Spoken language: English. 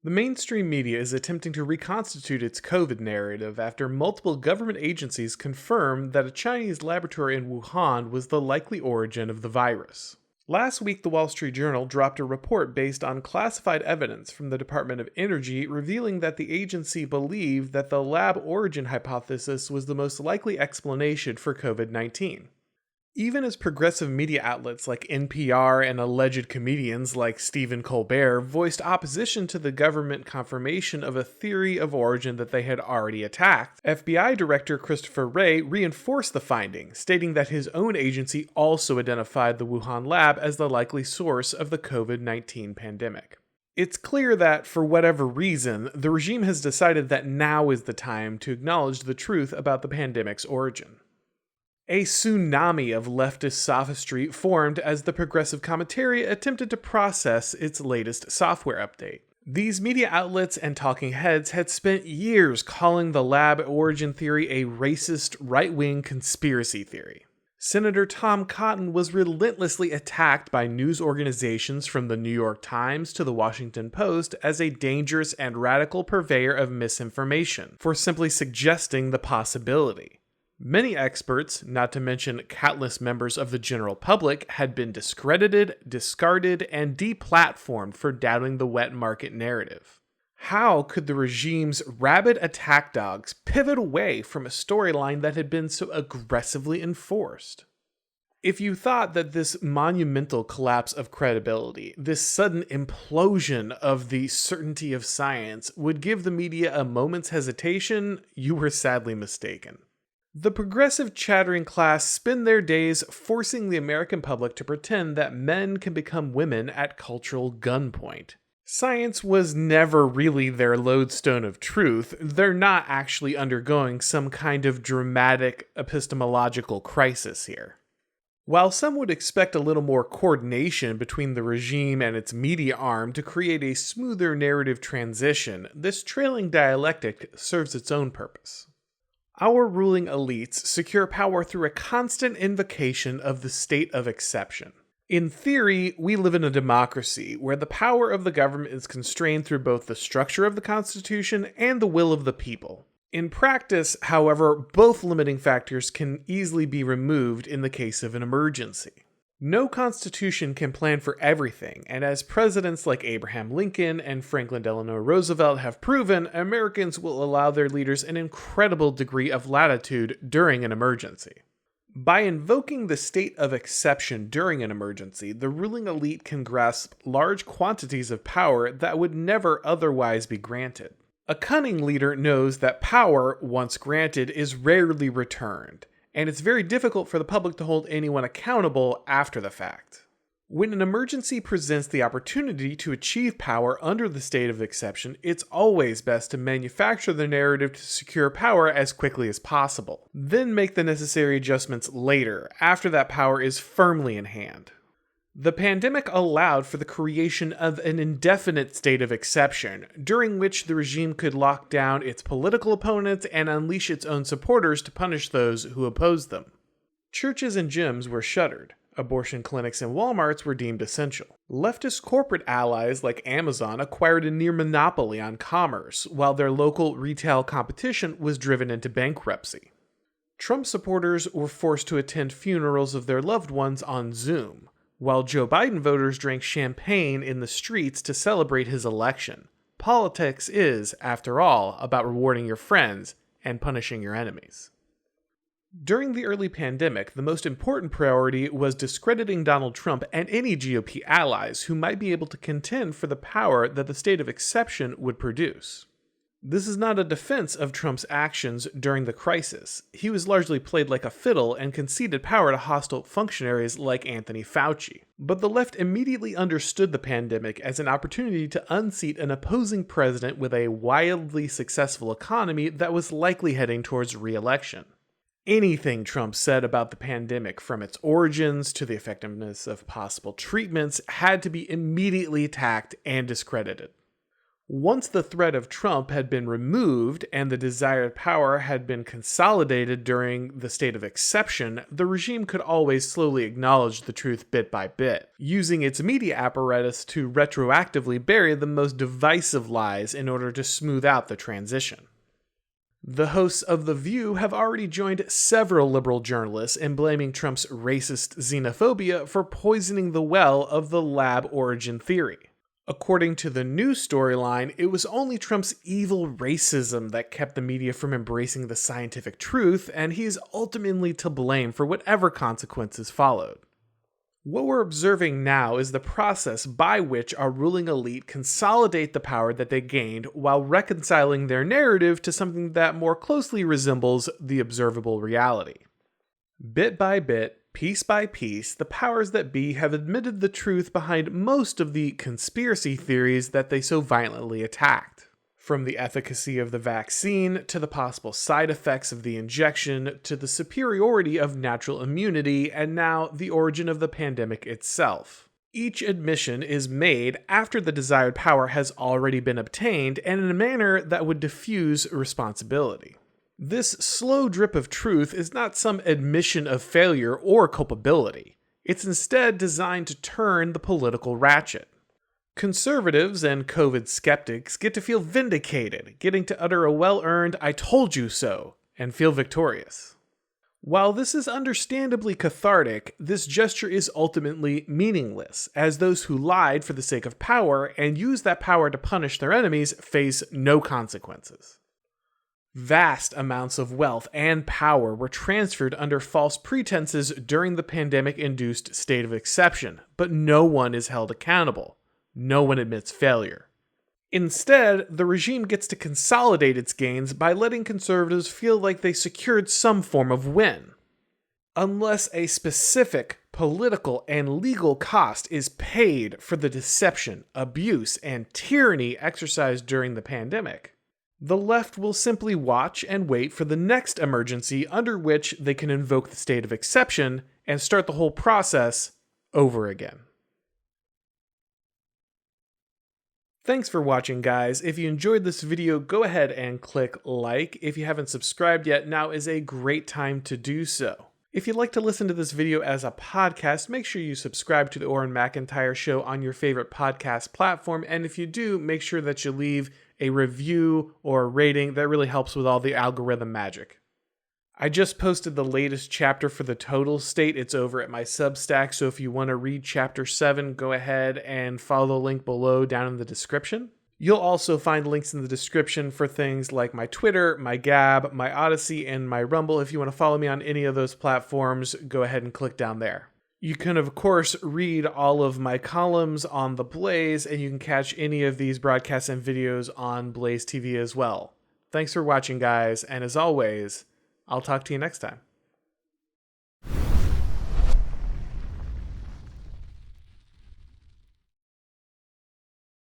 The mainstream media is attempting to reconstitute its COVID narrative after multiple government agencies confirmed that a Chinese laboratory in Wuhan was the likely origin of the virus. Last week, the Wall Street Journal dropped a report based on classified evidence from the Department of Energy revealing that the agency believed that the lab origin hypothesis was the most likely explanation for COVID-19. Even as progressive media outlets like NPR and alleged comedians like Stephen Colbert voiced opposition to the government confirmation of a theory of origin that they had already attacked, FBI Director Christopher Wray reinforced the finding, stating that his own agency also identified the Wuhan lab as the likely source of the COVID-19 pandemic. It's clear that, for whatever reason, the regime has decided that now is the time to acknowledge the truth about the pandemic's origin. A tsunami of leftist sophistry formed as the progressive commentariat attempted to process its latest software update. These media outlets and talking heads had spent years calling the lab origin theory a racist, right-wing conspiracy theory. Senator Tom Cotton was relentlessly attacked by news organizations from the New York Times to the Washington Post as a dangerous and radical purveyor of misinformation for simply suggesting the possibility. Many experts, not to mention countless members of the general public, had been discredited, discarded, and deplatformed for doubting the wet market narrative. How could the regime's rabid attack dogs pivot away from a storyline that had been so aggressively enforced? If you thought that this monumental collapse of credibility, this sudden implosion of the certainty of science, would give the media a moment's hesitation, you were sadly mistaken. The progressive chattering class spend their days forcing the American public to pretend that men can become women at cultural gunpoint. Science was never really their lodestone of truth. They're not actually undergoing some kind of dramatic epistemological crisis here. While some would expect a little more coordination between the regime and its media arm to create a smoother narrative transition, this trailing dialectic serves its own purpose. Our ruling elites secure power through a constant invocation of the state of exception. In theory, we live in a democracy where the power of the government is constrained through both the structure of the Constitution and the will of the people. In practice, however, both limiting factors can easily be removed in the case of an emergency. No constitution can plan for everything, and as presidents like Abraham Lincoln and Franklin Delano Roosevelt have proven, Americans will allow their leaders an incredible degree of latitude during an emergency. By invoking the state of exception during an emergency, the ruling elite can grasp large quantities of power that would never otherwise be granted. A cunning leader knows that power, once granted, is rarely returned, and it's very difficult for the public to hold anyone accountable after the fact. When an emergency presents the opportunity to achieve power under the state of exception, it's always best to manufacture the narrative to secure power as quickly as possible, then make the necessary adjustments later, after that power is firmly in hand. The pandemic allowed for the creation of an indefinite state of exception, during which the regime could lock down its political opponents and unleash its own supporters to punish those who opposed them. Churches and gyms were shuttered. Abortion clinics and Walmarts were deemed essential. Leftist corporate allies like Amazon acquired a near monopoly on commerce, while their local retail competition was driven into bankruptcy. Trump supporters were forced to attend funerals of their loved ones on Zoom, while Joe Biden voters drank champagne in the streets to celebrate his election. Politics is, after all, about rewarding your friends and punishing your enemies. During the early pandemic, the most important priority was discrediting Donald Trump and any GOP allies who might be able to contend for the power that the state of exception would produce. This is not a defense of Trump's actions during the crisis. He was largely played like a fiddle and conceded power to hostile functionaries like Anthony Fauci. But the left immediately understood the pandemic as an opportunity to unseat an opposing president with a wildly successful economy that was likely heading towards re-election. Anything Trump said about the pandemic, from its origins to the effectiveness of possible treatments, had to be immediately attacked and discredited. Once the threat of Trump had been removed and the desired power had been consolidated during the state of exception, the regime could always slowly acknowledge the truth bit by bit, using its media apparatus to retroactively bury the most divisive lies in order to smooth out the transition. The hosts of The View have already joined several liberal journalists in blaming Trump's racist xenophobia for poisoning the well of the lab origin theory. According to the new storyline, it was only Trump's evil racism that kept the media from embracing the scientific truth, and he's ultimately to blame for whatever consequences followed. What we're observing now is the process by which our ruling elite consolidate the power that they gained while reconciling their narrative to something that more closely resembles the observable reality. Bit by bit, piece by piece, the powers that be have admitted the truth behind most of the conspiracy theories that they so violently attacked. From the efficacy of the vaccine, to the possible side effects of the injection, to the superiority of natural immunity, and now the origin of the pandemic itself. Each admission is made after the desired power has already been obtained and in a manner that would diffuse responsibility. This slow drip of truth is not some admission of failure or culpability. It's instead designed to turn the political ratchet. Conservatives and COVID skeptics get to feel vindicated, getting to utter a well-earned "I told you so" and feel victorious. While this is understandably cathartic, this gesture is ultimately meaningless, as those who lied for the sake of power and used that power to punish their enemies face no consequences. Vast amounts of wealth and power were transferred under false pretenses during the pandemic-induced state of exception, but no one is held accountable. No one admits failure. Instead, the regime gets to consolidate its gains by letting conservatives feel like they secured some form of win. Unless a specific political and legal cost is paid for the deception, abuse, and tyranny exercised during the pandemic, the left will simply watch and wait for the next emergency under which they can invoke the state of exception and start the whole process over again. Thanks for watching, guys. If you enjoyed this video, go ahead and click like. If you haven't subscribed yet, now is a great time to do so. If you'd like to listen to this video as a podcast, make sure you subscribe to the Auron MacIntyre Show on your favorite podcast platform, and if you do, make sure that you leave a review or a rating. That really helps with all the algorithm magic. I just posted the latest chapter for the Total State. It's over at my Substack, so if you want to read Chapter 7, go ahead and follow the link below down in the description. You'll also find links in the description for things like my Twitter, my Gab, my Odyssey, and my Rumble. If you want to follow me on any of those platforms, go ahead and click down there. You can, of course, read all of my columns on The Blaze, and you can catch any of these broadcasts and videos on Blaze TV as well. Thanks for watching, guys, and as always, I'll talk to you next time.